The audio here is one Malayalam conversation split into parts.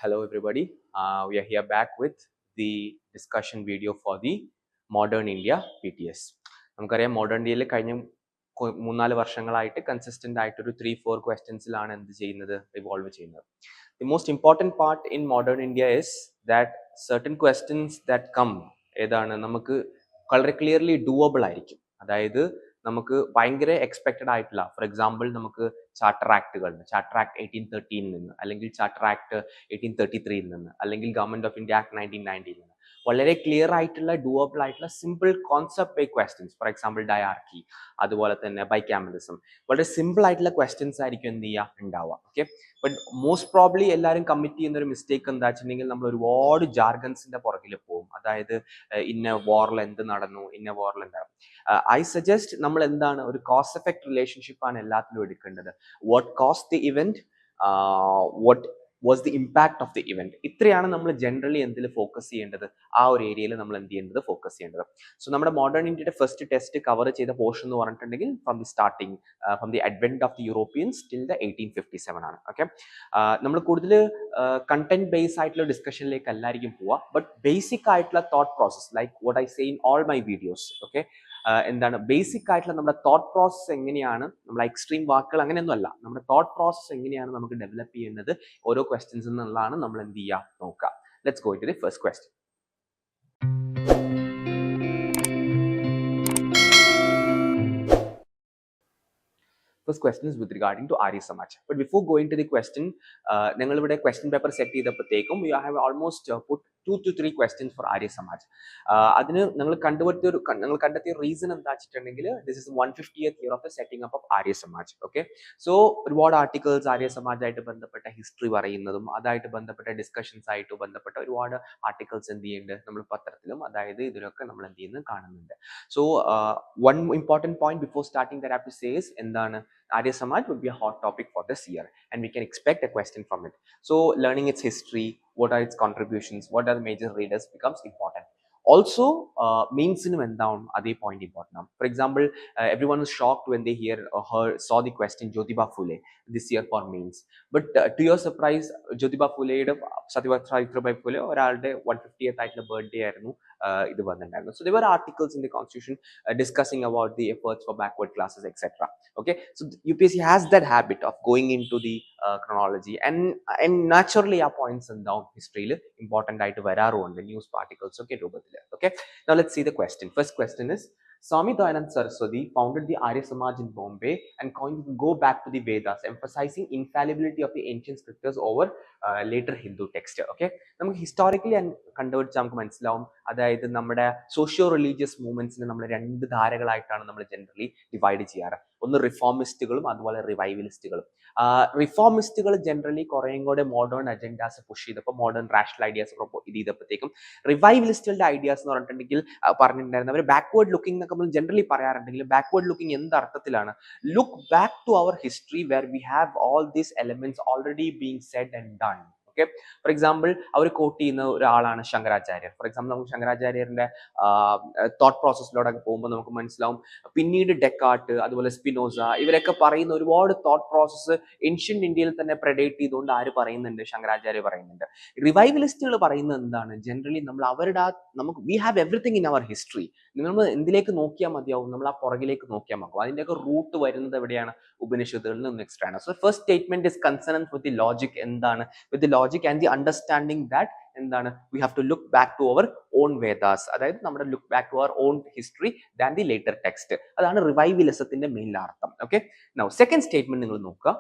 Hello everybody. We are here back with the discussion video for the Modern India PTS. നമുക്കറിയാം മോഡേൺ ഇന്ത്യയിൽ കഴിഞ്ഞ 3-4 വർഷങ്ങളായിട്ട് കൺസിസ്റ്റന്റ് ആയിട്ട് ഒരു 3-4 ക്വസ്റ്റ്യൻസിലാണ് എന്ത് ചെയ്യുന്നത് റിവോൾവ് ചെയ്യുന്നത്. The most important part in modern India is that certain questions that come ഏതാണ് നമുക്ക് വളരെ ക്ലിയർലി ഡൂവബിൾ ആയിരിക്കും. അതായത് നമുക്ക് ഭയങ്കര എക്സ്പെക്റ്റഡ് ആയിട്ടുള്ള, ഫോർ എക്സാമ്പിൾ നമുക്ക് ചാർട്ടർ ആക്ടുകൾ, ചാർട്ടർ ആക്ട് 1813 നിന്ന്, അല്ലെങ്കിൽ ചാർട്ടർ ആക്ട് 1833 നിന്ന്, അല്ലെങ്കിൽ ഗവൺമെന്റ് ഓഫ് ഇന്ത്യ ആക്ട് 1990 നിന്ന് വളരെ ക്ലിയർ ആയിട്ടുള്ള ഡൂവബിൾ ആയിട്ടുള്ള simple concept by questions, for example dyarchy, അതുപോലെ തന്നെ ബൈക്യാമലിസം, വളരെ സിമ്പിൾ ആയിട്ടുള്ള ക്വസ്റ്റ്യൻസ് ആയിരിക്കും എന്ത് ചെയ്യുക ഉണ്ടാവുക. ഓക്കെ, ബട്ട് മോസ്റ്റ് പ്രോബ്ലി എല്ലാവരും കമ്മിറ്റ് ചെയ്യുന്ന ഒരു മിസ്റ്റേക്ക് എന്താ വെച്ചിട്ടുണ്ടെങ്കിൽ നമ്മൾ ഒരുപാട് ജാർഗൻസിന്റെ പുറകിൽ പോകും. അതായത് ഇന്ന വാറിൽ എന്ത് നടന്നു, ഇന്ന വാറിൽ എന്താ. ഐ സജസ്റ്റ് നമ്മൾ എന്താണ് ഒരു കോസ്റ്റ് എഫക്ട് റിലേഷൻഷിപ്പ് ആണ് എല്ലാത്തിലും എടുക്കേണ്ടത്. What cost the event, what was the impact of the event. ഇത്രയാണ് നമ്മൾ ജനറലി എന്തിൽ ഫോക്കസ് ചെയ്യേണ്ടത്, ആ ഒരു ഏരിയയിൽ നമ്മൾ എന്ത് ചെയ്യേണ്ടത്, ഫോക്കസ് ചെയ്യേണ്ടത്. സോ നമ്മുടെ മോഡേൺ ഇന്ത്യയുടെ ഫസ്റ്റ് ടെസ്റ്റ് കവർ ചെയ്ത പോർഷൻ എന്ന് പറഞ്ഞിട്ടുണ്ടെങ്കിൽ from the starting, from the advent of the Europeans till the 1857 ആണ്. ഓക്കെ, നമ്മൾ കൂടുതൽ കണ്ടന്റ് ബേസ് ആയിട്ടുള്ള ഡിസ്കഷനിലേക്ക് എല്ലാവർക്കും പോവാം. ബട്ട് ബേസിക് ആയിട്ടുള്ള thought process, like what I say in all my videos. Okay, എന്താണ് ബേസിക് ആയിട്ടുള്ള നമ്മുടെ തോട്ട് പ്രോസസ് എങ്ങനെയാണ്, നമ്മുടെ എക്സ്ട്രീം വാക്കുകൾ അങ്ങനെയൊന്നും അല്ല, നമ്മുടെ തോട്ട് പ്രോസസ് എങ്ങനെയാണ് നമുക്ക് ഡെവലപ്പ് ചെയ്യുന്നത് ഓരോ ക്വസ്റ്റ്യൻസ് എന്നുള്ളതാണ് നമ്മൾ എന്ത് ചെയ്യുക നോക്കുക. Let's go to the first question. First question is with regarding to Arya Samaj. But before going to the question, ഞങ്ങൾ ഇവിടെ ക്വസ്റ്റ്യൻ പേപ്പർ സെറ്റ് ചെയ്തപ്പോഴത്തേക്കും we have almost put 2 to 3 questions for Arya Samaj. അതിന് ഞങ്ങൾ കണ്ടെത്തിയ റീസൺ എന്താ വെച്ചിട്ടുണ്ടെങ്കിൽ this is 150th year of the setting up of Arya Samaj. Okay, so ഒരുപാട് ആർട്ടിക്കിൾസ് ആര്യ സമാജ് ആയിട്ട് ബന്ധപ്പെട്ട ഹിസ്റ്ററി പറയുന്നതും അതായിട്ട് ബന്ധപ്പെട്ട ഡിസ്കഷൻസ് ആയിട്ട് ബന്ധപ്പെട്ട ഒരുപാട് ആർട്ടിക്കിൾസ് എന്ത് ചെയ്യുന്നുണ്ട് നമ്മൾ പത്രത്തിലും അതായത് ഇതിലൊക്കെ നമ്മൾ എന്ത് ചെയ്യുന്നത് കാണുന്നുണ്ട്. So one important point before starting that I have to say is എന്താണ് Arya Samaj would be a hot topic for this year and we can expect a question from it. So learning its history, what are its contributions, what are the major readers becomes important. Also മെയിൻസിനും എന്താവും അതേ പോയിന്റ് ഇമ്പോർട്ടൻ്റ് ആണ്. For example everyone was shocked when they saw the question Jyotiba Phule this year for mains. But to your surprise, Jyotiba Phuleയുടെ സാവിത്രിബായി ഫുലെ ഒരാളുടെ 150th ആയിട്ടുള്ള ബർത്ത്ഡേ ആയിരുന്നു ഇത് വന്നിട്ടുണ്ടായിരുന്നു. So there were articles in the constitution discussing about the efforts for backward classes, etc. Okay, so UPSC has that habit of going into the chronology and naturally ആ points എന്താവും ഹിസ്റ്ററിയിൽ ഇമ്പോർട്ടൻ്റ് ആയിട്ട് വരാറുണ്ട് ന്യൂസ് ആർട്ടിക്കിൾസ് ഒക്കെ രൂപത്തിൽ. Okay, now let's see the question. First question is, Swami Dayanand Saraswati founded the Arya Samaj in Bombay and go back to the Vedas, emphasizing infallibility of the ancient scriptures over later Hindu text. Okay, നമുക്ക് ഹിസ്റ്റോറിക്കലി കണ്ടുപിടിച്ചാൽ നമുക്ക് മനസ്സിലാവും, അതായത് നമ്മുടെ സോഷ്യോ റിലീജിയസ് മൂവ്മെന്റ്സിനെ നമ്മൾ 2 ധാരകളായിട്ടാണ് നമ്മൾ ജനറലി ഡിവൈഡ് ചെയ്യാറ്. ഒന്ന് റിഫോമിസ്റ്റുകളും അതുപോലെ റിവൈവലിസ്റ്റുകളും. റിഫോമിസ്റ്റുകൾ ജനറലി കുറേയും കൂടെ മോഡേൺ അജൻഡാസ് പുഷ് ചെയ്തപ്പോൾ, മോഡേൺ റാഷണൽ ഐഡിയാസ് ഇത് ചെയ്തപ്പോഴത്തേക്കും റിവൈവലിസ്റ്റുകളുടെ ഐഡിയാസ് എന്ന് പറഞ്ഞിട്ടുണ്ടെങ്കിൽ പറഞ്ഞിട്ടുണ്ടായിരുന്നു അവർ ബാക്ക്വേർഡ് ലുക്കിംഗ് എന്നൊക്കെ നമ്മൾ ജനറലി പറയാറുണ്ടെങ്കിൽ ബാക്ക്വേർഡ് ലുക്കിംഗ് എന്ത് അർത്ഥത്തിലാണ്, look back to our history where we have all these elements already being said and done. Okay, for example അവർ കോട്ട് ചെയ്യുന്ന ഒരാളാണ് ശങ്കരാചാര്യർ. ഫോർ എക്സാമ്പിൾ നമുക്ക് ശങ്കരാചാര്യരുടെ തോട്ട് പ്രോസസ്സിലൂടെ പോകുമ്പോൾ നമുക്ക് മനസ്സിലാവും പിന്നീട് ഡെക്കാർട്ട് അതുപോലെ സ്പിനോസ ഇവരൊക്കെ പറയുന്ന ഒരുപാട് തോട്ട് പ്രോസസ്സ് ഏൻഷ്യന്റ് ഇന്ത്യയിൽ തന്നെ പ്രെഡേറ്റ് ചെയ്തുകൊണ്ട് ആര് പറയുന്നുണ്ട്, ശങ്കരാചാര്യ പറയുന്നുണ്ട്. റിവൈവലിസ്റ്റുകൾ പറയുന്നത് എന്താണ്, ജനറലി നമ്മൾ അവരുടെ നമുക്ക് we have everything in our history. നമ്മൾ എന്തിലേക്ക് നോക്കിയാൽ മതിയാവും, നമ്മൾ ആ പുറകിലേക്ക് നോക്കിയാൽ മതി. അതിൻ്റെയൊക്കെ റൂട്ട് വരുന്നത് എവിടെയാണ്, ഉപനിഷത്തുകളിൽ നിന്ന് എക്സ്ട്രാ ആണ്. So first statement is concerned with the logic. എന്താണ് with the logic and the understanding that എന്താണ് we have to look back to our own Vedas, അതായത് നമ്മുടെ look back to our own history than the later text. അതാണ് റിവൈവലിസത്തിന്റെ മെയിൻ അർത്ഥം. ഓക്കെ, നൗ സെക്കൻഡ് സ്റ്റേറ്റ്മെന്റ് നിങ്ങൾ നോക്കുക.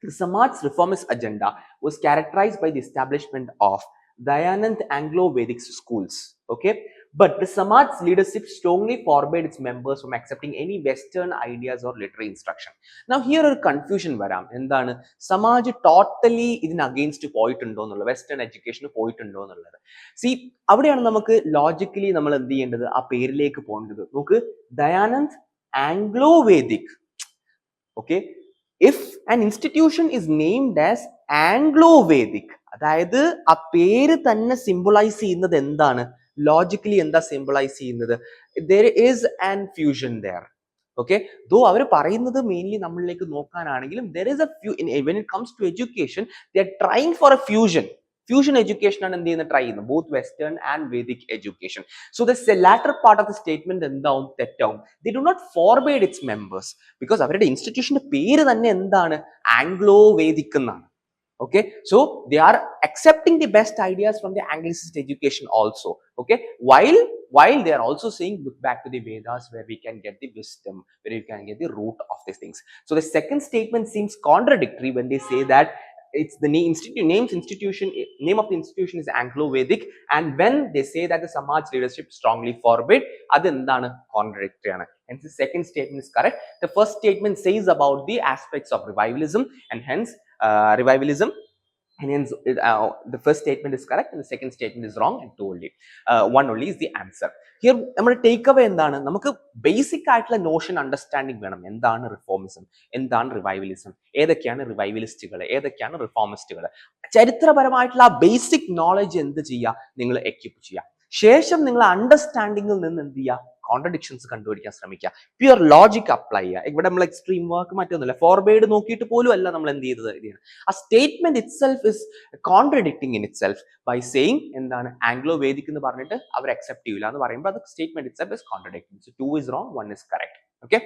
The Samaj's reformist agenda was characterized by the establishment of Dayanand Anglo-Vedic schools. Okay, but the Samaj's leadership strongly forbade its members from accepting any Western ideas or literary instruction. Now here a confusion varam. എന്താണ് സമാജ് ടോട്ടലി ഇതിന് അഗെയിൻസ്റ്റ് പോയിട്ടുണ്ടോ എന്നുള്ളത്, വെസ്റ്റേൺ എഡ്യൂക്കേഷന് പോയിട്ടുണ്ടോ എന്നുള്ളത്. സി അവിടെയാണ് നമുക്ക് ലോജിക്കലി നമ്മൾ എന്ത് ചെയ്യേണ്ടത്, ആ പേരിലേക്ക് പോകേണ്ടത്. നോക്ക്, Dayanand Anglo-Vedic. Okay, if an institution is named as Anglo-Vedic, അതായത് ആ പേര് തന്നെ സിംബിളൈസ് ചെയ്യുന്നത് എന്താണ്, ലോജിക്കലി എന്താ സിംബിളൈസ് ചെയ്യുന്നത്, there is an fusion there. Okay, though അവർ പറയുന്നത് മെയിൻലി നമ്മളിലേക്ക് നോക്കാനാണെങ്കിലും there is a when it comes to education they are trying for a fusion. Fusion education ആണ് എന്ത് ചെയ്യുന്നത് ട്രൈ ചെയ്യുന്നത്, both western and Vedic education. So the latter part of the statement എന്താവും, തെറ്റാവും. They do not forbade its members because അവരുടെ ഇൻസ്റ്റിറ്റ്യൂഷന്റെ പേര് തന്നെ എന്താണ്, ആംഗ്ലോ വേദിക് എന്നാണ്. Okay, so they are accepting the best ideas from the Anglicist education also. Okay, while they are also saying look back to the Vedas where we can get the wisdom, where we can get the root of these things. So the second statement seems contradictory when they say that it's the name of the institution is Anglo-Vedic, and when they say that the Samaj leadership strongly forbid, adu endana contradictory aanu. Hence the second statement is correct. The first statement says about the aspects of revivalism, and hence revivalism, and hence the first statement is correct and the second statement is wrong, and told you one only is the answer. Here നമ്മുടെ ടേക്ക് അവേ എന്താണ്, നമുക്ക് ബേസിക് ആയിട്ടുള്ള നോഷൻ അണ്ടർസ്റ്റാൻഡിങ് വേണം. എന്താണ് റിഫോമിസം, എന്താണ് റിവൈവലിസം, ഏതൊക്കെയാണ് റിവൈവലിസ്റ്റുകൾ, ഏതൊക്കെയാണ് റിഫോമിസ്റ്റുകൾ, ചരിത്രപരമായിട്ടുള്ള ആ ബേസിക് നോളജ് എന്ത് ചെയ്യുക, നിങ്ങൾ എക്യുപ്പ് ചെയ്യുക. ശേഷം നിങ്ങൾ അണ്ടർസ്റ്റാൻഡിങ്ങിൽ നിന്ന് എന്ത് ചെയ്യുക, കോൺട്രഡിക്ഷൻസ് കണ്ടുപിടിക്കാൻ ശ്രമിക്കുക, പ്യുവർ ലോജിക് അപ്ലൈ ചെയ്യുക. ഇവിടെ നമ്മൾ എക്സ്ട്രീം വർക്ക് മറ്റൊന്നുമില്ല, ഫോർവേഡ് നോക്കിയിട്ട് പോലും അല്ല നമ്മൾ എന്ത് ചെയ്തത്. ആ statement itself is contradicting in itself by saying എന്താണ് ആംഗ്ലോ വേദിക് എന്ന് പറഞ്ഞിട്ട് അവർ അക്സെപ്റ്റ് ചെയ്യില്ല എന്ന് പറയുമ്പോൾ അത് statement itself is contradicting. So 2 is wrong, 1 is correct. Okay.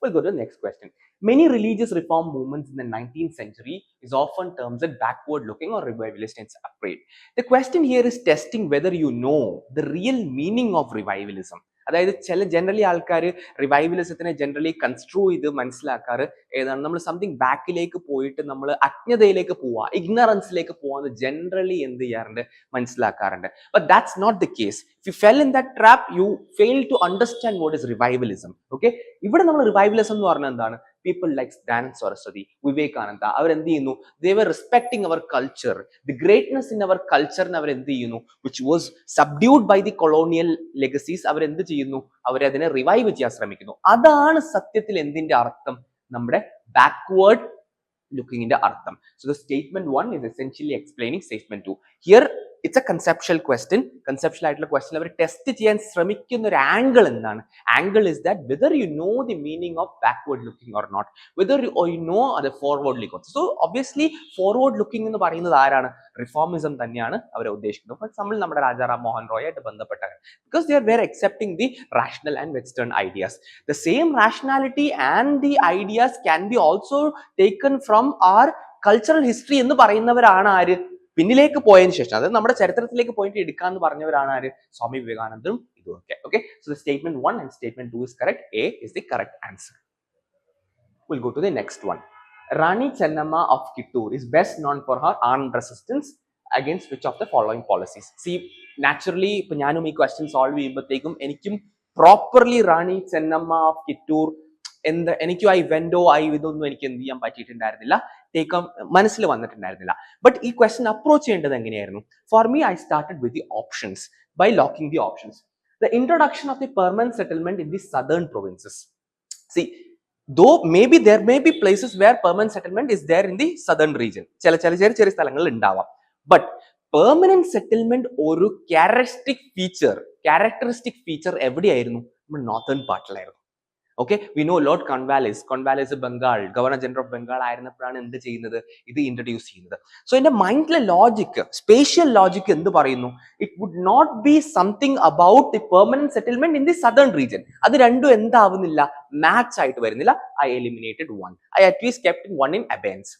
We'll go to the next question. Many religious reform movements in the 19th century is often termed as backward looking or revivalist in upgrade. The question here is testing whether you know the real meaning of revivalism. അതായത് ചില ജനറലി ആൾക്കാർ റിവൈവലിസത്തിനെ ജനറലി കൺസ്ട്രൂ ചെയ്ത് മനസ്സിലാക്കാറ് ഏതാണ്, നമ്മൾ സംതിങ് ബാക്കിലേക്ക് പോയിട്ട് നമ്മൾ അജ്ഞതയിലേക്ക് പോവുക, ഇഗ്നറൻസിലേക്ക് പോവാന്ന് ജനറലി എന്ത് ചെയ്യാറുണ്ട്, മനസ്സിലാക്കാറുണ്ട്. But that's not the case. If you fell in that trap you fail to understand what is revivalism. Okay, ഇവിടെ നമ്മൾ റിവൈവലിസം എന്ന് പറഞ്ഞാൽ എന്താണ്, people like Dayananda Saraswati, Vivekananda, അവർ എന്ത് ചെയ്യുന്നു, they were respecting our culture, the greatness in our culture നെ അവർ എന്ത് ചെയ്യുന്നു, which was subdued by the colonial legacies, അവർ എന്ത് ചെയ്യുന്നു, അവർ അതിനെ റിവൈവ് ചെയ്യാൻ ശ്രമിക്കുന്നു. അതാണ് സത്യത്തിൽ എന്തിന്റെ അർത്ഥം, നമ്മുടെ ബാക്ക്വേർഡ് ലുക്കിങ്ങിന്റെ അർത്ഥം. So the statement 1 is essentially explaining statement 2. Here it's a conceptual question. Conceptual ആയിട്ടുള്ള ക്വസ്റ്റ്യൻ അവർ ടെസ്റ്റ് ചെയ്യാൻ ശ്രമിക്കുന്ന ഒരു ആംഗിൾ എന്താണ്, angle is that whether you know the meaning of backward looking or not, whether you know the forward looking. So obviously forward looking എന്ന് പറയുന്നത് ആരാണ്, റിഫോമിസം തന്നെയാണ് അവരെ ഉദ്ദേശിക്കുന്നത്. ഫോർ എക്സാമ്പിൾ നമ്മുടെ രാജാറാം മോഹൻ റോയ് ആയിട്ട് ബന്ധപ്പെട്ട, because they are accepting the rational and western ideas. The same rationality and the ideas can be also taken from our cultural history എന്ന് പറയുന്നവരാണ് ആര്, പിന്നിലേക്ക് പോയതിനു ശേഷം, അതായത് നമ്മുടെ ചരിത്രത്തിലേക്ക് പോയിട്ട് എടുക്കാന്ന് പറഞ്ഞവരാണ് ആര്, സ്വാമി വിവേകാനന്ദനും ഇതുമൊക്കെ. Okay, so the statement 1 and statement 2 is correct. A is the correct answer. We'll go to the next one. Rani Chennamma of Kittur is best known for her armed resistance against which of the following policies? See, naturally ഇപ്പൊ ഞാനും ഈ ക്വസ്റ്റ്യൻ സോൾവ് ചെയ്യുമ്പോഴത്തേക്കും എനിക്കും properly Rani Chennamma of Kittur എനിക്കും ആ ഇവന്റോ ആ ഇതൊന്നും എനിക്ക് എന്ത് ചെയ്യാൻ പറ്റിയിട്ടുണ്ടായിരുന്നില്ല, മനസ്സിൽ വന്നിട്ടുണ്ടായിരുന്നില്ല. ബട്ട് ഈ ക്വസ്റ്റ്യൻ അപ്രോച്ച് ചെയ്യേണ്ടത് എങ്ങനെയായിരുന്നു? For me I started with the options by locking the options. The introduction of the permanent settlement in the southern provinces. C, though maybe there may be places where permanent settlement is there in the southern region, ചെറിയ സ്ഥലങ്ങളിൽ ഉണ്ടാവാം. ബട്ട് പെർമനന്റ് സെറ്റിൽമെന്റ് ഒരു ക്യാരക്ടറിസ്റ്റിക് ഫീച്ചർ എവിടെയായിരുന്നു? നമ്മുടെ നോർത്തേൺ പാർട്ടിലായിരുന്നു. Okay, we know Lord Cornwallis Bengal governor general of Bengal ആയിരുന്നപ്പോഴാണ് എന്ത് ചെയ്യുന്നത്, ഇത് ഇൻട്രൊഡ്യൂസ് ചെയ്യുന്നത്. സോ എന്റെ മൈൻഡിലെ ലോജിക്, സ്പേഷ്യൽ ലോജിക് എന്ത് പറയുന്നു, it would not be something about the permanent settlement in the southern region. അത് രണ്ടും എന്താവുന്നില്ല, മാച്ച് ആയിട്ട് വരുന്നില്ല. I eliminated 1. I at least kept 1 in abeyance.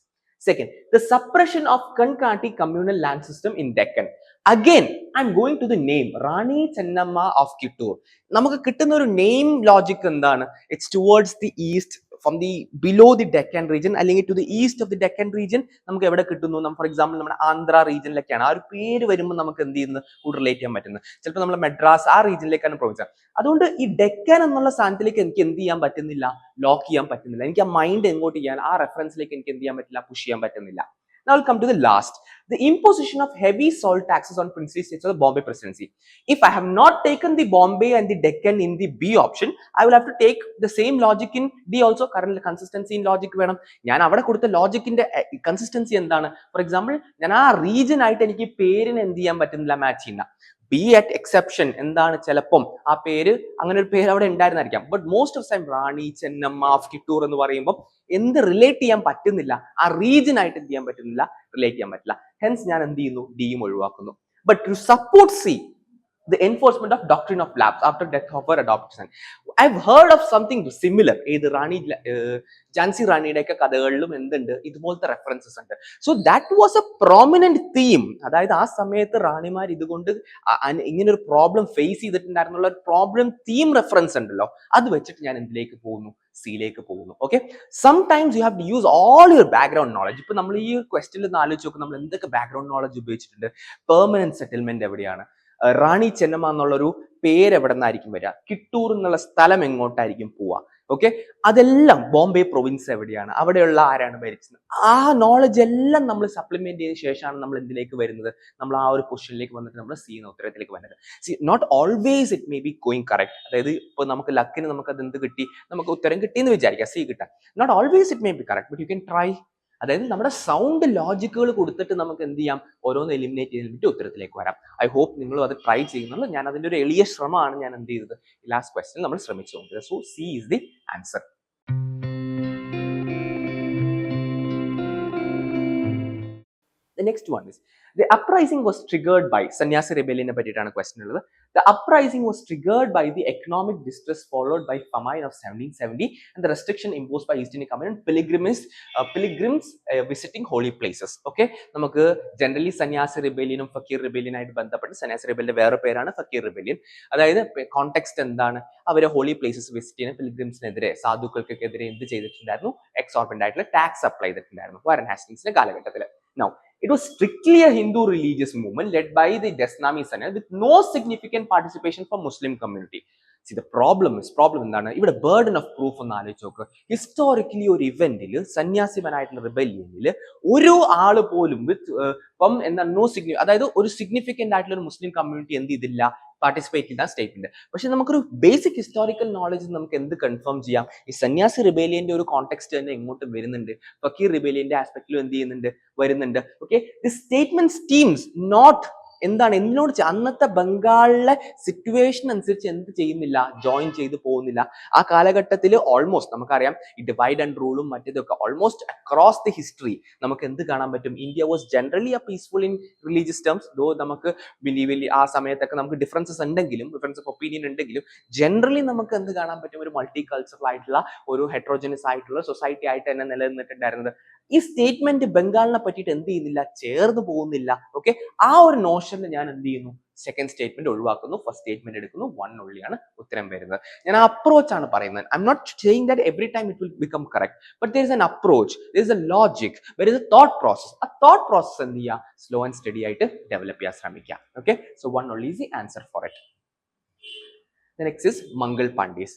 Second, the suppression of Kankati communal land system in Deccan. Again, I'm going to the name Rani Chennamma of Kittur. നമുക്ക് കിട്ടുന്ന ഒരു നെയിം ലോജിക് എന്താണ്? It's towards the east, from the below the Deccan region, അല്ലെങ്കിൽ to the east of the Deccan region. നമുക്ക് എവിടെ കിട്ടുന്നു? ഫോർ എക്സാമ്പിൾ നമ്മുടെ ആന്ധ്ര റീജിയനിലൊക്കെയാണ് ആ ഒരു പേര് വരുമ്പോൾ നമുക്ക് എന്ത് ചെയ്യുന്നത്, കൂടെ റിലേറ്റ് ചെയ്യാൻ പറ്റുന്നത്. ചിലപ്പോൾ നമ്മൾ മെഡ്രാസ് ആ റീജിയനിലേക്കാണ് പ്രൊവിൻസ്. അതുകൊണ്ട് ഈ ഡെക്കൻ എന്നുള്ള സ്ഥാനത്തിലേക്ക് എനിക്ക് എന്ത് ചെയ്യാൻ പറ്റുന്നില്ല, ലോക്ക് ചെയ്യാൻ പറ്റുന്നില്ല. എനിക്ക് ആ മൈൻഡ് എങ്ങോട്ട് ചെയ്യാൻ, ആ റെഫറൻസിലേക്ക് എനിക്ക് എന്ത് ചെയ്യാൻ പറ്റില്ല, പുഷ് ചെയ്യാൻ പറ്റുന്നില്ല. Now I'll come to the last, the imposition of heavy salt taxes on princely states of the Bombay Presidency. If I have not taken the Bombay and the Deccan in the B option, I will have to take the same logic in D also. Currently consistency in logic വേണം. ഞാൻ അവിടെ കൊടുത്ത ലോജിക്കിന്റെ കൺസിസ്റ്റൻസി എന്താണ്? ഫോർ എക്സാമ്പിൾ ഞാൻ ആ റീജിയൻ ആയിട്ട് എനിക്ക് പേരിന് എന്ത് ചെയ്യാൻ പറ്റുന്നില്ല, മാച്ച് ചെയ്യുന്ന. ബി അറ്റ് എക്സെപ്ഷൻ എന്താണ്, ചിലപ്പം ആ പേര് അങ്ങനെ ഒരു പേര് അവിടെ ഉണ്ടായിരുന്നായിരിക്കാം. But most of time Rani Chennamma of Kittur എന്ന് പറയുമ്പോൾ എന്ത് റിലേറ്റ് ചെയ്യാൻ പറ്റുന്നില്ല, ആ റീജിയൻ ആയിട്ട് എന്ത് ചെയ്യാൻ പറ്റുന്നില്ല, റിലേറ്റ് ചെയ്യാൻ പറ്റില്ല. ഹെൻസ് ഞാൻ എന്ത് ചെയ്യുന്നു, ഡിയും ഒഴിവാക്കുന്നു. But to support C the enforcement of doctrine of lapse after death of her adopted son. I've heard of something similar. ഏത് റാണി ഝാൻസി റാണിയുടെ ഒക്കെ കഥകളിലും എന്തുണ്ട്, ഇതുപോലത്തെ റെഫറൻസസ് ഉണ്ട്. So that was A prominent theme. അതായത് ആ സമയത്ത് റാണിമാർ ഇതുകൊണ്ട് ഇങ്ങനെ ഒരു പ്രോബ്ലം ഫേസ് ചെയ്തിട്ടുണ്ടായിരുന്നുള്ള ഒരു പ്രോബ്ലം തീം റെഫറൻസ് ഉണ്ടല്ലോ, അത് വെച്ചിട്ട് ഞാൻ എന്തിലേക്ക് പോകുന്നു, സിയിലേക്ക് പോകുന്നു. Okay, sometimes you have to use all your background knowledge. ഇപ്പൊ നമ്മൾ ഈ ക്വസ്റ്റനിൽ നിന്ന് ആലോചിച്ച് നോക്കും, നമ്മൾ എന്തൊക്കെ ബാക്ക്ഗ്രൗണ്ട് നോളജ് ഉപയോഗിച്ചിട്ടുണ്ട്. പെർമനന്റ് സെറ്റിൽമെന്റ് എവിടെയാണ്, റാണി ചെന്നമ്മ എന്നുള്ളൊരു പേര് എവിടെ നിന്നായിരിക്കും വരിക, കിട്ടൂർ എന്നുള്ള സ്ഥലം എങ്ങോട്ടായിരിക്കും പോവുക, ഓക്കെ, അതെല്ലാം ബോംബെ പ്രൊവിൻസ് എവിടെയാണ്, അവിടെയുള്ള ആരാണ് ഭരിച്ചത്, ആ നോളജ് എല്ലാം നമ്മൾ സപ്ലിമെന്റ് ചെയ്ത ശേഷമാണ് നമ്മൾ എന്തിലേക്ക് വരുന്നത്, നമ്മൾ ആ ഒരു പൊസിഷനിലേക്ക് വന്നിട്ട് നമ്മൾ സി എന്ന ഉത്തരത്തിലേക്ക് വരുന്നത്. C not always it may be going correct. അതായത് ഇപ്പോൾ നമുക്ക് ലക്കിന് നമുക്ക് അത് എന്ത് കിട്ടി, നമുക്ക് ഉത്തരം കിട്ടിയെന്ന് വിചാരിക്കാം, സി കിട്ടാൻ. Not always it may be correct, but you can try. അതായത് നമ്മുടെ സൗണ്ട് ലോജിക്കുകൾ കൊടുത്തിട്ട് നമുക്ക് എന്ത് ചെയ്യാം, ഓരോന്ന് എലിമിനേറ്റ് ചെയ്തിട്ട് ഉത്തരത്തിലേക്ക് വരാം. ഐ ഹോപ്പ് നിങ്ങളും അത് ട്രൈ ചെയ്യുന്നുള്ളൂ. ഞാൻ അതിന്റെ ഒരു എളിയ ശ്രമമാണ് ഞാൻ എന്ത് ചെയ്തത്, ലാസ്റ്റ് ക്വസ്റ്റ്യൻ നമ്മൾ ശ്രമിച്ചു നോക്കിയത്. So C is the answer. The next one is the uprising was triggered by സന്യാസി rebellion പറ്റിയിട്ടാണ് ക്വസ്റ്റ്യൻ ഉള്ളത്. The uprising was triggered by the economic distress followed by famine of 1770 and the restriction imposed by East India Company on pilgrims visiting holy places. Okay, നമുക്ക് ജനറലി സന്യാസി റിബേലിയനും ഫക്കീർ റിബേലിയൻ ആയിട്ട് ബന്ധപ്പെട്ട് സന്യാസി റിബേലിയന്റെ വേറെ പേരാണ് ഫക്കീർ റിബേലിയൻ. അതായത് കോണ്ടെക്സ്റ്റ് എന്താണ്, അവരെ ഹോളി പ്ലേസസ് വിസിറ്റ് ചെയ്യുന്ന പിൽഗ്രിംസിനെതിരെ, സാധുക്കൾക്കെതിരെ എന്ത് ചെയ്തിട്ടുണ്ടായിരുന്നു, എക്സോർബന്റ് ആയിട്ടുള്ള ടാക്സ് അപ്ലൈ ചെയ്തിട്ടുണ്ടായിരുന്നു വാരൻ ഹാസ്റ്റിംഗ്സിന്റെ കാലഘട്ടത്തിൽ. Now, it was strictly a Hindu religious movement led by the Desnami Sanyas with no significant participation from Muslim community. See, the problem എന്താണ്, ഇവിടെ ബർഡൻ ഓഫ് പ്രൂഫ് ഒന്ന് ആലോചിച്ച് നോക്ക്. ഹിസ്റ്റോറിക്കലി ഒരു ഇവന്റിൽ സന്യാസിപരമായിട്ടുള്ള റിബല്യനിൽ ഒരു ആള് പോലും അതായത് ഒരു സിഗ്നിഫിക്കന്റ് ആയിട്ടുള്ള ഒരു മുസ്ലിം കമ്മ്യൂണിറ്റി എന്ത് ചെയ്തില്ല, പാർട്ടിസിപ്പേറ്റ് ചെയ്ത സ്റ്റേറ്റ്മെന്റ്. പക്ഷെ നമുക്കൊരു ബേസിക് ഹിസ്റ്റോറിക്കൽ നോളജ് നമുക്ക് എന്ത് കൺഫേം ചെയ്യാം, ഈ സന്യാസി റിബേലിയന്റെ ഒരു കോണ്ടെക്സ്റ്റ് തന്നെ എങ്ങോട്ട് വരുന്നുണ്ട്, ഫക്കീർ റിബേലിയന്റെ ആസ്പെക്റ്റിലും എന്ത് ചെയ്യുന്നുണ്ട്, വരുന്നുണ്ട്. Okay, the statement teams not എന്താണ് എന്നോട് അന്നത്തെ ബംഗാളിലെ സിറ്റുവേഷൻ അനുസരിച്ച് എന്ത് ചെയ്യുന്നില്ല, ജോയിൻ ചെയ്ത് പോകുന്നില്ല. ആ കാലഘട്ടത്തിൽ ഓൾമോസ്റ്റ് നമുക്കറിയാം ഈ ഡിവൈഡ് ആൻഡ് റൂളും മറ്റേതൊക്കെ ഓൾമോസ്റ്റ് അക്രോസ് ദി ഹിസ്റ്ററി നമുക്ക് എന്ത് കാണാൻ പറ്റും, India was generally a peaceful in religious terms. Though നമുക്ക് ആ സമയത്തൊക്കെ നമുക്ക് ഡിഫറൻസസ് ഉണ്ടെങ്കിലും, ഡിഫറൻസ് ഓഫ് ഒപ്പീനിയൻ ഉണ്ടെങ്കിലും, ജനറലി നമുക്ക് എന്ത് കാണാൻ പറ്റും, ഒരു മൾട്ടി കൾച്ചറൽ ആയിട്ടുള്ള ഒരു ഹെട്രോജനസ് ആയിട്ടുള്ള സൊസൈറ്റി ആയിട്ട് തന്നെ നിലനിന്നിട്ടുണ്ടായിരുന്നത്. ഈ സ്റ്റേറ്റ്മെന്റ് ബംഗാളിനെ പറ്റിയിട്ട് എന്ത് ചെയ്യുന്നില്ല, ചേർന്ന് പോകുന്നില്ല. ഓക്കെ, ആ ഒരു നോഷനിൽ ഞാൻ എന്ത് ചെയ്യുന്നു, സെക്കൻഡ് സ്റ്റേറ്റ്മെന്റ് ഒഴിവാക്കുന്നു, ഫസ്റ്റ് സ്റ്റേറ്റ്മെന്റ് എടുക്കുന്നു, 1 ഉള്ളിയാണ് ഉത്തരം വരുന്നത്. ഞാൻ ആ അപ്രോച്ച് ആണ് പറയുന്നത്. I'm not saying that every time it will become correct, but there is an approach, there is a logic, there is a thought process. ആ thought process എന്ത് ചെയ്യുക, സ്ലോ ആൻഡ് സ്റ്റഡി ആയിട്ട് ഡെവലപ്പ് ചെയ്യാൻ ശ്രമിക്കുക. Okay, so 1 only is the answer for it. The next is Mangal Pandey's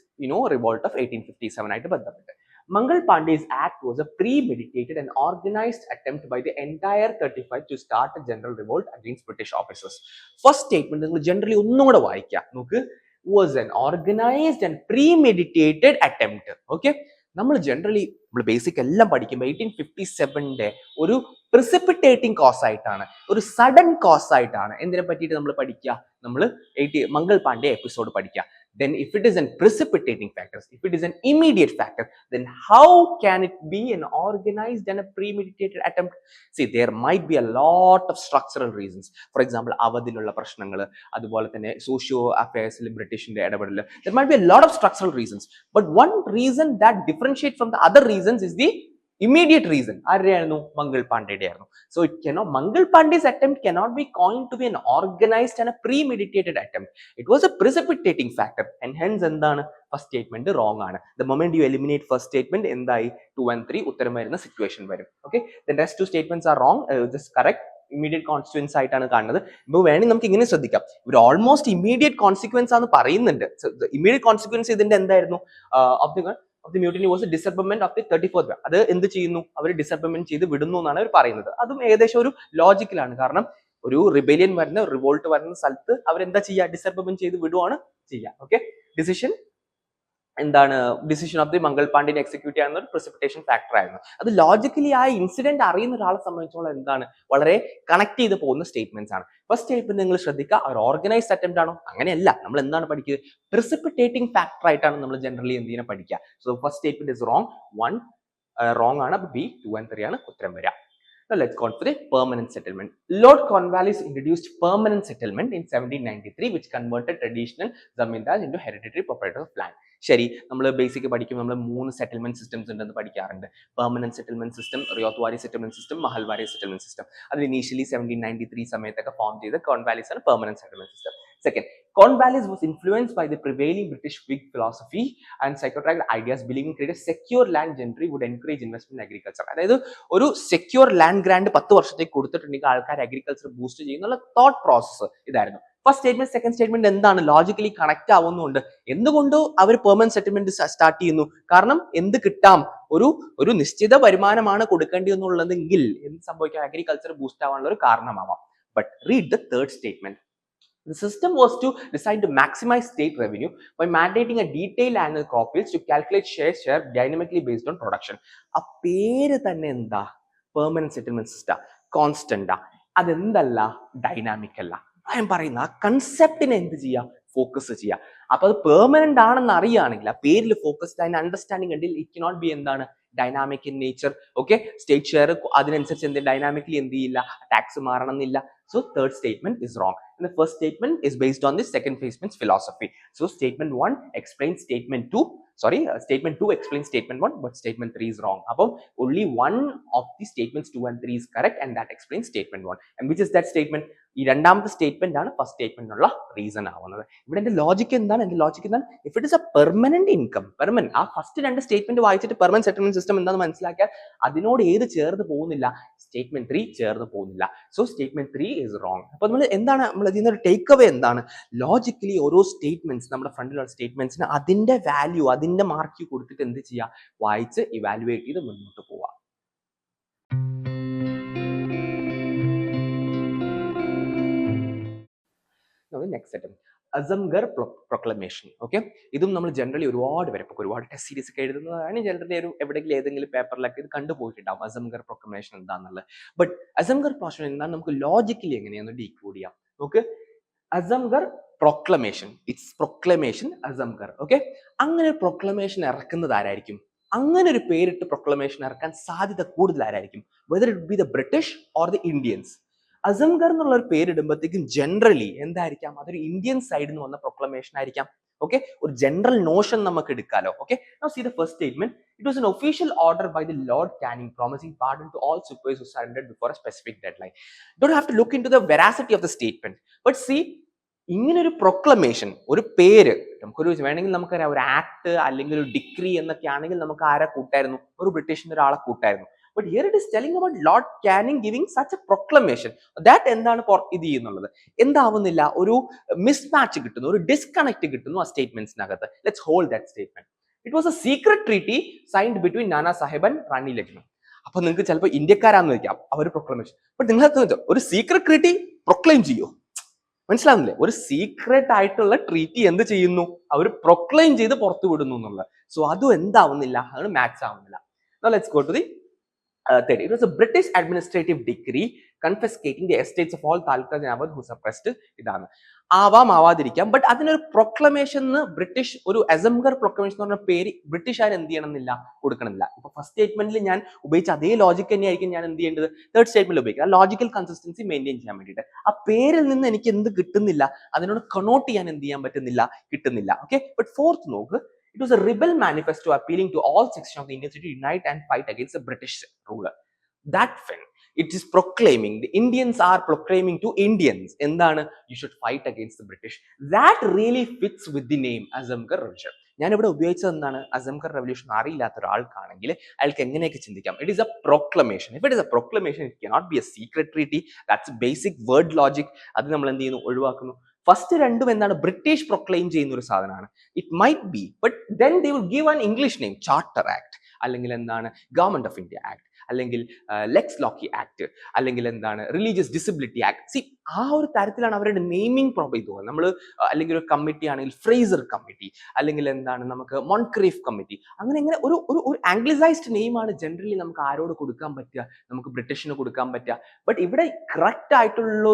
revolt of 1857 ആയിട്ട് ബന്ധപ്പെട്ട്. Mangal Pandey's act was a premeditated and organized attempt by the entire 35 to start a general revolt against British officers. First statement നിങ്ങൾ generally ഒന്നും കൂടെ വായിക്കാം നോക്ക്, was an organized and premeditated attempt. Okay, നമ്മൾ ജനറലി നമ്മൾ ബേസിക് എല്ലാം പഠിക്കുമ്പോൾ 1857ന്റെ ഒരു പ്രിസിപ്പിറ്റേറ്റിംഗ് കോസ് ആയിട്ടാണ്, ഒരു സഡൻ കോസ് ആയിട്ടാണ് എന്തിനെ പറ്റിയിട്ട് നമ്മൾ പഠിക്കുക, നമ്മൾ മംഗൾ പാണ്ഡെ എപ്പിസോഡ് പഠിക്കുക. Then if it is a precipitating factor, if it is an immediate factor, then how can it be an organized and a premeditated attempt? See, there might be a lot of structural reasons. For example, അവധിലുള്ള പ്രശ്നങ്ങൾ, അതുപോലെ തന്നെ സോഷ്യോ അഫയേഴ്സിൽ ബ്രിട്ടീഷിന്റെ ഇടപെടൽ. There might be a lot of structural reasons, but one reason that differentiates from the other reasons is the immediate reason. ആരുടെയായിരുന്നു, Mangal പാണ്ഡെയുടെ ആയിരുന്നു. So it cannot, Mangal Pandey's attempt cannot be coined to be an organized and a premeditated attempt. It was a precipitating factor, and hence എന്താണ്, ഫസ്റ്റ് സ്റ്റേറ്റ്മെന്റ് റോങ് ആണ്. The moment you eliminate first statement എന്തായി, 2 and 3 ഉത്തരം വരുന്ന സിറ്റുവേഷൻ വരും. Okay, the rest 2 statements are wrong. Just correct. Immediate consequence ആയിട്ടാണ് കാണുന്നത്. ഇപ്പോൾ വേണമെങ്കിൽ നമുക്ക് ഇങ്ങനെ ശ്രദ്ധിക്കാം, ഇവർ ഓൾമോസ്റ്റ് ഇമ്മീഡിയറ്റ് കോൺസിക്വൻസ് ആണ് പറയുന്നുണ്ട്. ഇമ്മീഡിയറ്റ് കോൺസിക്വൻസ് ഇതിന്റെ എന്തായിരുന്നു, of the mutiny was a disarmament of the 34th batch. അത് എന്ത് ചെയ്യുന്നു, അവർ ഡിസർബമെന്റ് ചെയ്ത് വിടുന്നു എന്നാണ് അവർ പറയുന്നത്. അതും ഏകദേശം ഒരു ലോജിക്കലാണ്. കാരണം ഒരു റിബേലിയൻ വരുന്ന, റിവോൾട്ട് വരുന്ന സ്ഥലത്ത് അവരെന്താ ചെയ്യുക, ഡിസർബമെന്റ് ചെയ്ത് വിടുവാണ് ചെയ്യുക. Okay, decision of the Mangal പാണ്ഡ്യനെ എക്സിക്യൂട്ട് ചെയ്യാവുന്ന ഒരു പ്രിസിപ്പിറ്റേഷൻ ഫാക്ടർ ആയിരുന്നു. അത് ലോജിക്കലി ആ ഇൻസിഡന്റ് അറിയുന്ന ഒരാളെ സംബന്ധിച്ചോളം എന്താണ്, വളരെ കണക്ട് ചെയ്ത് പോകുന്ന സ്റ്റേറ്റ്മെന്റ്സ് ആണ്. ഫസ്റ്റ് സ്റ്റേറ്റ്മെന്റ് നിങ്ങൾ ശ്രദ്ധിക്കുക, ഒരു ഓർഗനൈസ്ഡ് അറ്റംപ്റ്റ് ആണോ, അങ്ങനെയല്ല. നമ്മൾ എന്താണ് പഠിക്കുന്നത്, പ്രിസിപ്പിറ്റേറ്റിംഗ് ഫാക്ടർ ആയിട്ടാണ് നമ്മൾ ജനറലി എന്തിനെ പഠിക്കുക. So first statement is wrong. 1 wrong ആണ്. അപ്പൊ ബി 2 and 3 ആണ് ഉത്തരം വരിക. Now let's go on for the permanent settlement. Lord Cornwallis introduced permanent settlement in 1793, which converted traditional zamindars into hereditary proprietors of land. ശരി, നമ്മൾ ബേസിക് പഠിക്കുമ്പോൾ നമ്മൾ 3 സെറ്റിൽമെന്റ് സിസ്റ്റംസ് ഉണ്ടെന്ന് പഠിക്കാറുണ്ട്. Permanent settlement system, Ryotwari settlement system, Mahalwari settlement system. അത് ഇനീഷ്യലി 1793 സമയത്തൊക്കെ ഫോം ചെയ്ത കോൺവാലിസ് ആണ് permanent settlement system. Second, Cornwallis was influenced by the prevailing British Whig philosophy and psychotractic ideas, believing create a secure land gentry would encourage investment in agriculture. അതായത് ഒരു സെക്യൂർ ലാൻഡ് ഗ്രാൻഡ് 10 വർഷത്തേക്ക് കൊടുത്തിട്ടുണ്ടെങ്കിൽ ആൾക്കാർ അഗ്രികൾച്ചർ ബൂസ്റ്റ് ചെയ്യുന്നുള്ള തോട്ട് പ്രോസസ്സ് ഇതായിരുന്നു. ഫസ്റ്റ് സ്റ്റേറ്റ്മെന്റ് സെക്കൻഡ് സ്റ്റേറ്റ്മെന്റ് എന്താണ് ലോജിക്കലി കണക്ട് ആവുന്നുണ്ട്. എന്തുകൊണ്ട് അവർ പെർമനന്റ് സെറ്റിൽമെന്റ് സ്റ്റാർട്ട് ചെയ്യുന്നു? കാരണം എന്ത് കിട്ടാം, ഒരു നിശ്ചിത വരുമാനമാണ് കൊടുക്കേണ്ടി എന്നുള്ളതെങ്കിൽ എന്ത് സംഭവിക്കാം, അഗ്രികൾച്ചർ ബൂസ്റ്റ് ആവാനുള്ള ഒരു കാരണമാവാം. But read the third statement. The system was to decide to maximize state revenue by mandating a detailed annual crop yields to calculate share dynamically based on production. ആ പേര് തന്നെ എന്താ? Permanent settlement system, constant. അതെന്തല്ല, ഡൈനാമിക് അല്ല. ഞാൻ പറയുന്ന ആ കൺസെപ്റ്റിനെ എന്ത് ചെയ്യുക, ഫോക്കസ് ചെയ്യുക. അപ്പൊ അത് പെർമനന്റ് ആണെന്ന് അറിയുകയാണെങ്കിൽ ആ പേരിൽ ഫോക്കസ്ഡ് അതിന് അണ്ടർസ്റ്റാൻഡിങ് ഉണ്ടെങ്കിൽ ഇറ്റ് കനോട്ട് ബി എന്താണ്, dynamic in nature. Okay, state share അതിനനുസരിച്ച് എന്ത് ഡൈനാമിക്കലി എന്ത് ചെയ്യില്ല, ടാക്സ് മാറണം എന്നില്ല. So third statement is wrong. And the first statement is based on the second statement's philosophy. So statement 1 explains statement 2. Statement 2 explains statement 1, but statement 3 is wrong. Appo only one of the statements 2 and 3 is correct, and that explains statement 1. And which is that statement? ഈ രണ്ടാമത്തെ സ്റ്റേറ്റ്മെന്റ് ആണ് ഫസ്റ്റ് സ്റ്റേറ്റ്മെന്റിനുള്ള റീസൺ ആവുന്നത്. ഇവിടെ എന്റെ ലോജിക് എന്താണ്? If it is A permanent income, permanent, ആ ഫസ്റ്റ് രണ്ട് സ്റ്റേറ്റ്മെന്റ് വായിച്ചിട്ട് പെർമനന്റ് സെറ്റിൽമെന്റ് സിസ്റ്റം എന്താണെന്ന് മനസ്സിലാക്കിയാൽ അതിനോട് ഏത് ചേർന്ന് പോകുന്നില്ല, സ്റ്റേറ്റ്മെന്റ് 3 ചേർന്ന് പോകുന്നില്ല. So statement 3 is wrong. അപ്പോൾ നമ്മൾ എന്താണ്, നമ്മൾ ഇതിൽ നിന്ന് ടേക്ക് അവേ എന്താണ്, ലോജിക്കലി ഓരോ സ്റ്റേറ്റ്മെന്റ്സ്, നമ്മുടെ ഫ്രണ്ടിലുള്ള സ്റ്റേറ്റ്മെന്റ്സിന് അതിന്റെ വാല്യൂ, അതിന്റെ മാർക്ക് കൊടുത്തിട്ട് എന്ത് ചെയ്യുക, വായിച്ച് ഇവാലുവേറ്റ് ചെയ്ത് മുന്നോട്ട് പോവുക. Next set, Azamgarh proclamation. Okay, ഇതും നമ്മൾ ജനറലി ഒരുപാട് ടെസ്റ്റ് സീരീസ് ഒക്കെ എഴുതുന്നതാണ്. ജനറലി എവിടെയെങ്കിലും ഏതെങ്കിലും പേപ്പറിലൊക്കെ ഇത് കണ്ടുപോയിട്ടുണ്ടാവും അസംഗർ പ്രൊക്ലമേഷൻ എന്താണെന്നുള്ളത്. ബട്ട് അസംഗർ പ്രൊക്ലമേഷൻ എന്താണ്, നമുക്ക് ലോജിക്കലി എങ്ങനെയാണെന്ന് ഡീകോഡ് ചെയ്യാം. നോക്ക്, Azamgarh proclamation, it's proclamation Azamgarh. Okay, അങ്ങനെ ഒരു പ്രൊക്ലമേഷൻ ഇറക്കുന്നത് ആരായിരിക്കും? അങ്ങനെ ഒരു പേരിട്ട് പ്രൊക്ലമേഷൻ ഇറക്കാൻ സാധ്യത കൂടുതൽ ആരായിരിക്കും? Whether it be the British or the Indians. Azamgarh എന്നുള്ള ഒരു പേരിടുമ്പോഴത്തേക്കും ജനറലി എന്തായിരിക്കാം, അതൊരു ഇന്ത്യൻ സൈഡിൽ നിന്ന് വന്ന പ്രൊക്ലമേഷൻ ആയിരിക്കാം. ഓക്കെ, ഒരു ജനറൽ നോഷൻ നമുക്ക് എടുക്കാലോ. Okay, now see the first statement. It was an official order by the Lord Canning promising pardon to all supervisors who surrendered before a specific deadline. Don't have to look into the veracity of the statement, but see, ഇങ്ങനെ ഒരു പ്രൊക്ലമേഷൻ, ഒരു പേര് നമുക്കൊരു വേണമെങ്കിൽ നമുക്കറിയാം, ഒരു ആക്ട് അല്ലെങ്കിൽ ഒരു ഡിഗ്രി എന്നൊക്കെ ആണെങ്കിൽ നമുക്ക് ആരെ കൂട്ടായിരുന്നു, ഒരു ബ്രിട്ടീഷിന്റെ ഒരാളെ കൂട്ടായിരുന്നു. But here it is telling about Lord Canning giving such a proclamation. That എന്താണ് ഇത് ചെയ്യുന്നുള്ളത്, എന്താവുന്നില്ല, ഒരു മിസ്മാച്ച് കിട്ടുന്നു, ഒരു ഡിസ്കണക്ട് കിട്ടുന്നു ആ സ്റ്റേറ്റ്മെന്റ്സിനകത്ത്. Let's hold that statement. It was a secret treaty signed between Nana Sahib and Rani Lakshmi. അപ്പൊ നിങ്ങൾക്ക് ചിലപ്പോൾ ഇന്ത്യക്കാരാന്ന് വയ്ക്കാം അവർ പ്രൊക്ലമേഷൻ, ബട്ട് നിങ്ങൾ ഒരു സീക്രട്ട് ട്രീറ്റി പ്രൊക്ലെയിം ചെയ്യൂ, മനസ്സിലാവുന്നില്ലേ? ഒരു സീക്രട്ട് ആയിട്ടുള്ള ട്രീറ്റി എന്ത് ചെയ്യുന്നു, അവർ പ്രൊക്ലെയിം ചെയ്ത് പുറത്തു വിടുന്നു എന്നുള്ളത്. സോ അതും എന്താവുന്നില്ല, അതാണ് മാച്ച് ആവുന്നില്ല. Now let's go to the third. It was a British administrative decree confiscating the estates of all talukas and awadh who suppressed. ഇതാണ് ആവാതിരിക്കാം, ബട്ട് അതിനൊരു പ്രൊക്ലമേഷൻ, ബ്രിട്ടീഷ് ഒരു അസംഗർ പ്രൊക്ലമേഷൻ എന്ന് പറഞ്ഞ പേര് ബ്രിട്ടീഷുകാർ എന്ത് ചെയ്യണമെന്നില്ല, കൊടുക്കണമെന്നില്ല. ഇപ്പൊ ഫസ്റ്റ് സ്റ്റേറ്റ്മെന്റിൽ ഞാൻ ഉപയോഗിച്ച അതേ ലോജിക് തന്നെയായിരിക്കും ഞാൻ എന്ത് ചെയ്യേണ്ടത്, തേർഡ് സ്റ്റേറ്റ്മെന്റിൽ ഉപയോഗിക്കുക. ആ ലോജിക്കൽ കൺസിസ്റ്റൻസി മെയിൻറ്റെയിൻ ചെയ്യാൻ വേണ്ടിയിട്ട്. ആ പേരിൽ നിന്ന് എനിക്ക് എന്ത് കിട്ടുന്നില്ല, അതിനോട് കണോട്ട് ചെയ്യാൻ എന്ത് ചെയ്യാൻ പറ്റുന്നില്ല, കിട്ടുന്നില്ല. ഓക്കെ, ബട്ട് ഫോർത്ത് നോക്ക്, it was a rebel manifesto appealing to all sections of the Indians to unite and fight against the British ruler. That when it is proclaiming, the Indians are proclaiming to Indians, എന്താണ്, you should fight against the British. That really fits with the name Azamgar Revolution. ഞാൻ ഇവിടെ ഉപയോഗിച്ചത് എന്താണ്, അസംഗർ റെവല്യൂഷൻ അറിയില്ലാത്ത ഒരാൾക്കാണെങ്കിൽ അയാൾക്ക് എങ്ങനെയൊക്കെ ചിന്തിക്കാം, it is A proclamation. If it is A proclamation, it cannot be A secret treaty. That's basic word logic. അത് നമ്മൾ എന്ത് ചെയ്യുന്നു, ഒഴിവാക്കുന്നു. ഫസ്റ്റ് രണ്ടും എന്താണ്, ബ്രിട്ടീഷ് പ്രൊക്ലെയിം ചെയ്യുന്ന ഒരു സാധനമാണ്. It might be, but then they will give an English name, charter act, അല്ലെങ്കിൽ എന്താണ് ഗവൺമെന്റ് ഓഫ് ഇന്ത്യ ആക്ട്, അല്ലെങ്കിൽ ലെക്സ് ലോക്കി ആക്ട്, അല്ലെങ്കിൽ എന്താണ് റിലീജിയസ് ഡിസബിലിറ്റി ആക്ട്. സി, ആ ഒരു തരത്തിലാണ് അവരുടെ നെയിമിംഗ് പ്രോപ്പർ ചെയ്തു. നമ്മൾ അല്ലെങ്കിൽ ഒരു കമ്മിറ്റി ആണെങ്കിൽ ഫ്രേസർ കമ്മിറ്റി, അല്ലെങ്കിൽ എന്താണ് നമുക്ക് മോൺക്രീഫ് കമ്മിറ്റി, അങ്ങനെ ഇങ്ങനെ ഒരു ഒരു ആംഗ്ലിസൈസ്ഡ് നെയിമാണ് ജനറലി നമുക്ക് ആരോട് കൊടുക്കാൻ പറ്റുക, നമുക്ക് ബ്രിട്ടീഷിന് കൊടുക്കാൻ പറ്റുക. ബട്ട് ഇവിടെ കറക്റ്റ് ആയിട്ടുള്ള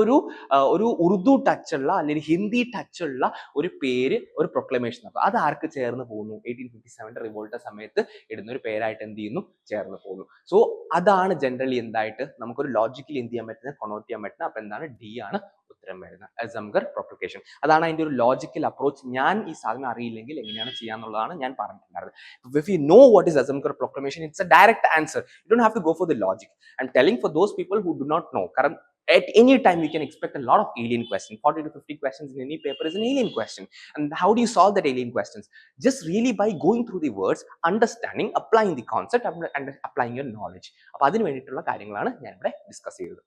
ഒരു ഉറുദു ടച്ചുള്ള അല്ലെങ്കിൽ ഹിന്ദി ടച്ചുള്ള ഒരു പേര്, ഒരു പ്രൊക്ലമേഷൻ. അത് ആർക്ക് ചേർന്ന് പോകുന്നു, 1857 റിവോൾട്ട് സമയത്ത് ഇടുന്ന ഒരു പേരാണ് പേരായിട്ട് എന്ത് ചെയ്യുന്നു, ചേർന്ന് പോകുന്നു. സോ അതാണ് ജനറലി എന്തായിട്ട് നമുക്കൊരു ലോജിക്കലി എന്ത് ചെയ്യാൻ പറ്റുന്നത്, കൊണോട്ട് ചെയ്യാൻ പറ്റുന്നത്. അപ്പൊ എന്താണ്, ഡി ആണ് ഉത്തരം വരുന്നത്, അസംഗർ പ്രൊക്ലമേഷൻ. അതാണ് അതിന്റെ ഒരു ലോജിക്കൽ അപ്രോച്ച്. ഞാൻ ഈ സാധനം അറിയില്ലെങ്കിൽ എങ്ങനെയാണ് ചെയ്യാന്നുള്ളതാണ് ഞാൻ പറഞ്ഞിട്ടുണ്ടായിരുന്നത്. If you know what is Azamkar proclamation, it's a direct answer. You don't have to go for the logic. I'm telling for those people who do not know. Current at any time we can expect a lot of alien questions. 40 to 50 questions in any paper is an alien question. And how do you solve that alien questions? Just really by going through the words, understanding, applying the concept and applying your knowledge. അപ്പോൾ അതിന് വേണ്ടിയിട്ടുള്ള കാര്യങ്ങളാണ് ഞാൻ ഇവിടെ ഡിസ്കസ് ചെയ്തത്.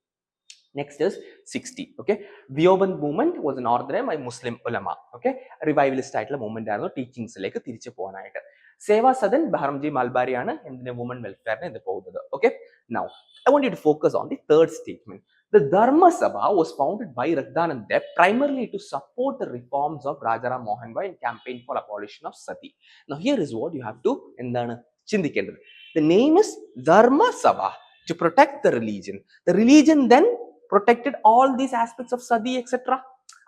Next is 60. Okay, Deoband movement was an organized by Muslim ulama. Okay, revivalist ആയിട്ടുള്ള മൂവ്മെന്റ് ആയിരുന്നു, ടീച്ചിങ്സിലേക്ക് തിരിച്ചു പോകാനായിട്ട്. സേവാ സദൻ ബഹ്റംജി മൽബാരിയാണ് എന്തിന്റെ വുമൺ വെൽഫെയറിന് ഇത് പോകുന്നത്. Okay, now I want you to focus on the third statement. The Dharma Sabha was founded by Raghdanand Deb primarily to support the reforms of Rajaram Mohan Roy and campaign for abolition of Sati. Now here is what you have to എന്താണ് ചിന്തിക്കേണ്ടത്. The name is Dharma Sabha, to protect the religion. The religion then protected all these aspects of Sati etc.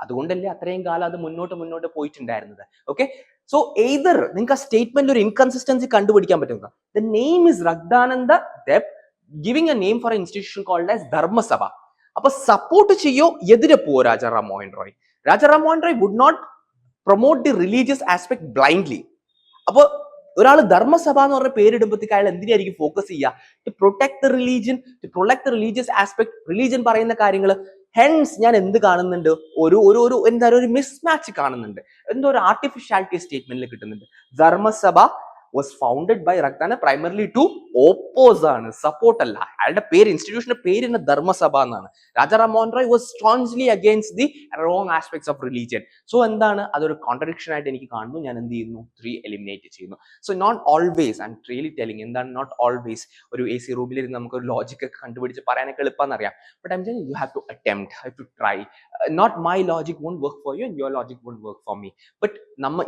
അതുകൊണ്ടല്ലേ അത്രയും കാലം അത് മുന്നോട്ട് പോയിട്ടുണ്ടായിരുന്നത്. ഓക്കെ, സോ എയ്തർ നിങ്ങൾക്ക് ആ സ്റ്റേറ്റ്മെന്റ് ഒരു ഇൻകൺസിസ്റ്റൻസി കണ്ടുപിടിക്കാൻ പറ്റുക. The name is Raghdanand Deb giving a name for an institution called as Dharma Sabha. അപ്പൊ സപ്പോർട്ട് ചെയ്യോ എതിരെ പോവോ Rajaram Mohan Roy? Rajaram Mohan Roy would not promote the religious aspect blindly. അപ്പൊ ഒരാൾ ധർമ്മസഭ എന്ന് പറഞ്ഞ പേരിടുമ്പോഴത്തേക്ക് അയാൾ എന്തിനായിരിക്കും ഫോക്കസ് ചെയ്യുക? To protect the religion, to protect the religious aspect, religion പറയുന്ന കാര്യങ്ങൾ. ഹെൻസ് ഞാൻ എന്ത് കാണുന്നുണ്ട്, ഒരു എന്താ ഒരു മിസ്മാച്ച് കാണുന്നുണ്ട്, എന്തോ ഒരു ആർട്ടിഫിഷ്യാലിറ്റി സ്റ്റേറ്റ്മെന്റിൽ കിട്ടുന്നുണ്ട്. Dharma Sabha was founded by Raghdanand primarily to oppose ആണ്, സപ്പോർട്ട് അല്ല. അയാളുടെ പേര്, ഇൻസ്റ്റിറ്റ്യൂഷന്റെ പേര് തന്നെ ധർമ്മസഭ എന്നാണ്. Rajaram Mohan Roy was strongly against the wrong aspects of religion. So എന്താണ്, അതൊരു കോൺട്രഡിക്ഷൻ ആയിട്ട് എനിക്ക് കാണുന്നു. ഞാൻ എന്ത് ചെയ്യുന്നു, 3 എലിമിനേറ്റ് ചെയ്യുന്നു. So not always, I'm really telling, എന്താണ് നോട്ട് ഓൾവേസ് ഒരു AC റൂമിലിരുന്ന് നമുക്ക് ഒരു ലോജിക് ഒക്കെ കണ്ടുപിടിച്ച് പറയാനൊക്കെ എളുപ്പമെന്ന് അറിയാം. But I'm telling you have to attempt, have to try. Not my logic won't work for you and your logic won't work for me. But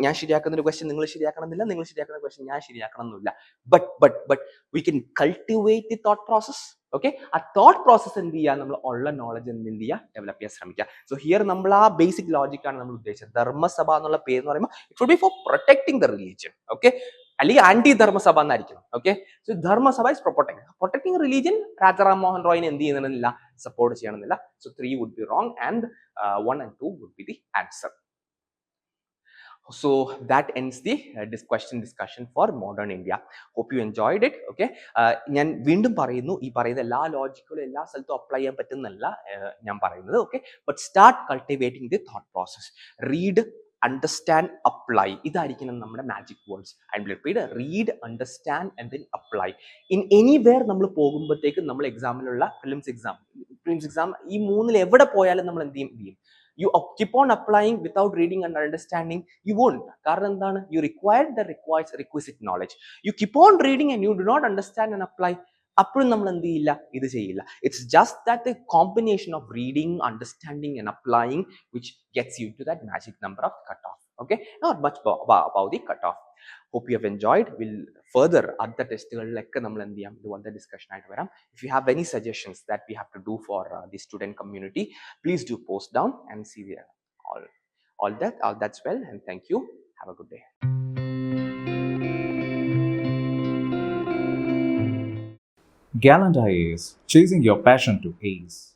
ഞാൻ ശരിയാക്കുന്ന ഒരു ക്വസ്റ്റ്യൻ നിങ്ങൾ ശരിയാക്കണമെന്നില്ല, നിങ്ങൾ ശരിയാക്കുന്ന ക്വസ്റ്റ്യൻ ഞാൻ ശരിയാക്കണമെന്നില്ല. But we can cultivate the thought process. Okay, ആ തോട്ട് പ്രോസസ് എന്ത് ചെയ്യുക, നമ്മൾ ഉള്ള നോളജ് എന്ത് ചെയ്യുക, ഡെവലപ്പ് ചെയ്യാൻ ശ്രമിക്കുക. സോ ഹിയർ നമ്മൾ ആ ബേസിക് ലോജിക്കാണ് നമ്മൾ ഉദ്ദേശിച്ചത്. ധർമ്മസഭ എന്നുള്ള പേര് എന്ന് പറയുമ്പോൾ it would be for protecting the religion. Okay, അല്ലെങ്കിൽ ആന്റി ധർമ്മസഭ എന്നായിരിക്കും. Okay, so Dharmasabha is protecting religion. Rajaram Mohan റോയിനെ എന്ത് ചെയ്യുന്നില്ല, സപ്പോർട്ട് ചെയ്യണമെന്നില്ല. So 3 would be wrong and 1 and 2 would be the answer. So that ends the question discussion for modern India. Hope you enjoyed it. Okay, ഞാൻ വീണ്ടും പറയുന്നു, ഈ പറയുന്ന എല്ലാ ലോജിക്കലും എല്ലാ സ്ഥലത്തും അപ്ലൈ ചെയ്യാൻ പറ്റുന്നല്ല ഞാൻ പറയുന്നത്. Okay, but start cultivating the thought process. Read, understand, apply. ഇതായിരിക്കണം നമ്മുടെ magic words. I will repeat, read, understand and then apply. In anywhere നമ്മൾ പോകുമ്പോഴത്തേക്കും നമ്മൾ എക്സാമിലുള്ള പ്രിലിംസ് എക്സാം ഈ മൂന്നിൽ എവിടെ പോയാലും നമ്മൾ എന്ത് ചെയ്യും, you keep on applying without reading and understanding, you won't. കാരണം എന്താണ്, you require the requisite knowledge. You keep on reading and you do not understand and apply, അപ്പോഴും നമ്മൾ എന്ത് ചെയ്യില്ല, ഇത് ചെയ്യില്ല. It's just that the combination of reading, understanding and applying which gets you to that magic number of cutoff. Okay, not much about the cutoff. Hope you have enjoyed. We'll further other ടെസ്റ്റുകളിലൊക്കെ നമ്മൾ എന്ത് ചെയ്യാം, ഇതുപോലത്തെ ഡിസ്കഷൻ ആയിട്ട് വരാം. If you have any suggestions that we have to do for the student community, please do post down and see there. All that's well, and thank you. Have a good day. Gallant IAS, chasing your passion to ace.